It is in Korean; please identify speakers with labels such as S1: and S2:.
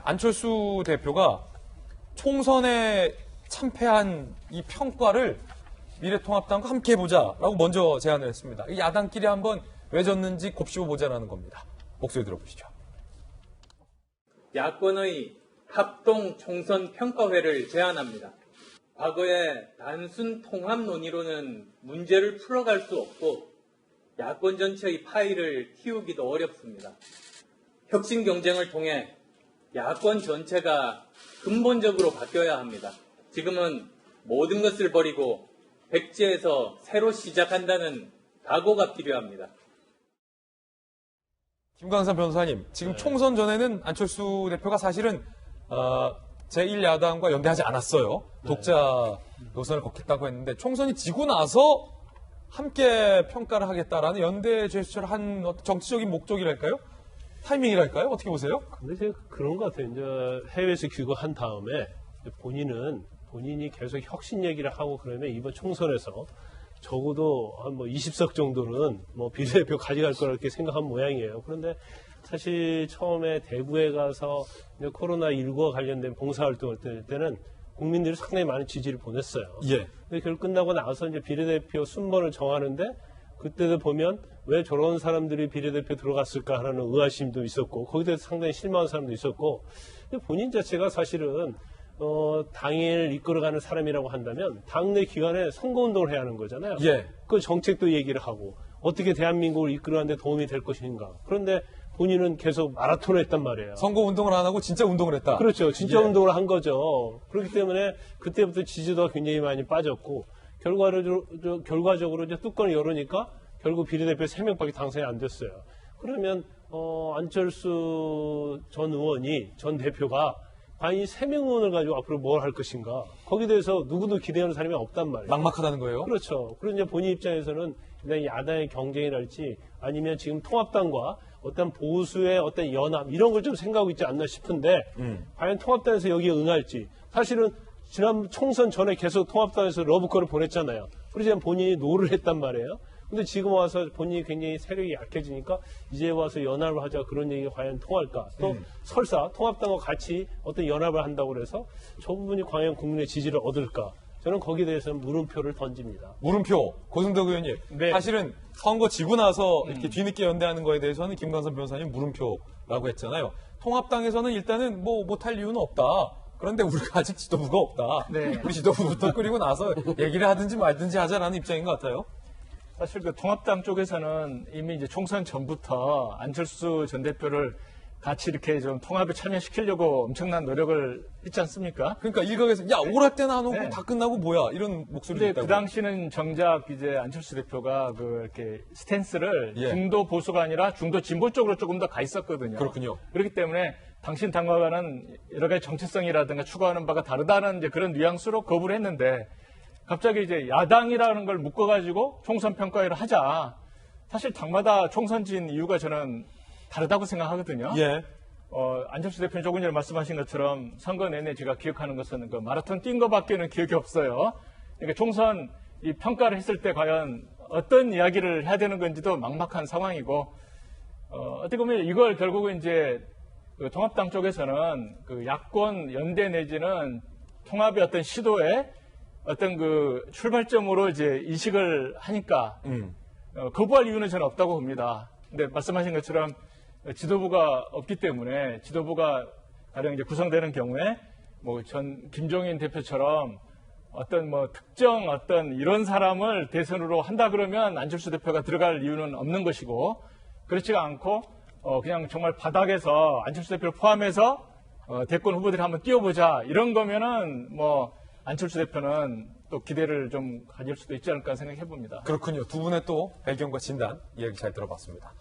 S1: 안철수 대표가 총선에 참패한 이 평가를 미래통합당과 함께 해보자라고 먼저 제안을 했습니다. 이 야당끼리 한번 왜 졌는지 곱씹어보자라는 겁니다. 목소리 들어보시죠.
S2: 야권의 합동 총선 평가회를 제안합니다. 과거의 단순 통합 논의로는 문제를 풀어갈 수 없고 야권 전체의 파이를 키우기도 어렵습니다. 혁신 경쟁을 통해 야권 전체가 근본적으로 바뀌어야 합니다. 지금은 모든 것을 버리고 백지에서 새로 시작한다는 각오가 필요합니다.
S1: 김광삼 변호사님, 지금 총선 전에는 안철수 대표가 사실은 제1야당과 연대하지 않았어요. 독자 노선을 걷겠다고 했는데 총선이 지고 나서 함께 평가를 하겠다라는 연대 제스처를 한 정치적인 목적이랄까요? 타이밍이랄까요? 어떻게 보세요?
S3: 근데 제가 그런 것 같아요. 이제 해외에서 귀국한 다음에 본인이 계속 혁신 얘기를 하고 그러면 이번 총선에서 적어도 한 20석 정도는 비례대표 가져갈 거라 이렇게 생각한 모양이에요. 그런데 사실 처음에 대구에 가서 코로나19와 관련된 봉사활동을 할 때는 국민들이 상당히 많은 지지를 보냈어요.
S1: 예.
S3: 근데 결국 끝나고 나서 이제 비례대표 순번을 정하는데 그때도 보면 왜 저런 사람들이 비례대표 들어갔을까 하는 의아심도 있었고 거기에 대해서 상당히 실망한 사람도 있었고 근데 본인 자체가 사실은 당을 이끌어가는 사람이라고 한다면 당내 기관에 선거운동을 해야 하는 거잖아요.
S1: 예.
S3: 그 정책도 얘기를 하고 어떻게 대한민국을 이끌어가는 데 도움이 될 것인가. 그런데 본인은 계속 마라톤을 했단 말이에요.
S1: 선거 운동을 안 하고 진짜 운동을 했다.
S3: 그렇죠. 진짜
S1: 예.
S3: 운동을 한 거죠. 그렇기 때문에 그때부터 지지도가 굉장히 많이 빠졌고 결과적으로 이제 뚜껑을 열으니까 결국 비례대표 3명밖에 당선이 안 됐어요. 그러면 안철수 전 의원이 전 대표가 과연 이 3명 의원을 가지고 앞으로 뭘 할 것인가. 거기에 대해서 누구도 기대하는 사람이 없단 말이에요.
S1: 막막하다는 거예요?
S3: 그렇죠. 그리고 이제 본인 입장에서는 그냥 야당의 경쟁이랄지 아니면 지금 통합당과 어떤 보수의 어떤 연합 이런 걸 좀 생각하고 있지 않나 싶은데 과연 통합당에서 여기에 응할지. 사실은 지난 총선 전에 계속 통합당에서 러브콜을 보냈잖아요. 그러지만 본인이 노를 했단 말이에요. 근데 지금 와서 본인이 굉장히 세력이 약해지니까 이제 와서 연합을 하자 그런 얘기가 과연 통할까. 또 설사 통합당과 같이 어떤 연합을 한다고 그래서 저 부분이 과연 국민의 지지를 얻을까. 저는 거기에 대해서는 물음표를 던집니다.
S1: 물음표, 고승덕 의원님.
S2: 네.
S1: 사실은 선거 지고 나서 이렇게 뒤늦게 연대하는 거에 대해서는 김광선 변호사님 물음표라고 했잖아요. 통합당에서는 일단은 못할 이유는 없다. 그런데 우리가 아직 지도부가 없다.
S2: 네.
S1: 우리 지도부부터 끓이고 나서 얘기를 하든지 말든지 하자라는 입장인 것 같아요.
S4: 사실 그 통합당 쪽에서는 이미 이제 총선 전부터 안철수 전 대표를 같이 이렇게 좀 통합에 참여시키려고 엄청난 노력을 했지 않습니까?
S1: 그러니까 일각에서 야 오랄 때는 안 오고
S4: 네.
S1: 다 끝나고 뭐야 이런 목소리도
S4: 근데
S1: 있다고.
S4: 그 당시는 정작 이제 안철수 대표가 이렇게 스탠스를
S1: 예.
S4: 중도 보수가 아니라 중도 진보 쪽으로 조금 더 가 있었거든요.
S1: 그렇군요.
S4: 그렇기 때문에 당신 당과는 여러 가지 정체성이라든가 추구하는 바가 다르다는 이제 그런 뉘앙스로 거부를 했는데 갑자기 이제 야당이라는 걸 묶어가지고 총선 평가회를 하자. 사실 당마다 총선진 이유가 저는 다르다고 생각하거든요.
S1: 예.
S4: 안철수 대표는 조금 전에 말씀하신 것처럼 선거 내내 제가 기억하는 것은 그 마라톤 뛴 거밖에는 기억이 없어요. 그러니까 총선 이 평가를 했을 때 과연 어떤 이야기를 해야 되는 건지도 막막한 상황이고, 어떻게 보면 이걸 결국은 이제 그 통합당 쪽에서는 그 야권 연대 내지는 통합의 어떤 시도에 어떤 그 출발점으로 이제 인식을 하니까 거부할 이유는 저는 없다고 봅니다. 근데 말씀하신 것처럼 지도부가 없기 때문에 지도부가 가령 이제 구성되는 경우에 전 김종인 대표처럼 어떤 특정 어떤 이런 사람을 대선으로 한다 그러면 안철수 대표가 들어갈 이유는 없는 것이고 그렇지가 않고 그냥 정말 바닥에서 안철수 대표를 포함해서 대권 후보들이 한번 뛰어보자 이런 거면은 안철수 대표는 또 기대를 좀 가질 수도 있지 않을까 생각해 봅니다.
S1: 그렇군요. 두 분의 또 배경과 진단 이야기 잘 들어봤습니다.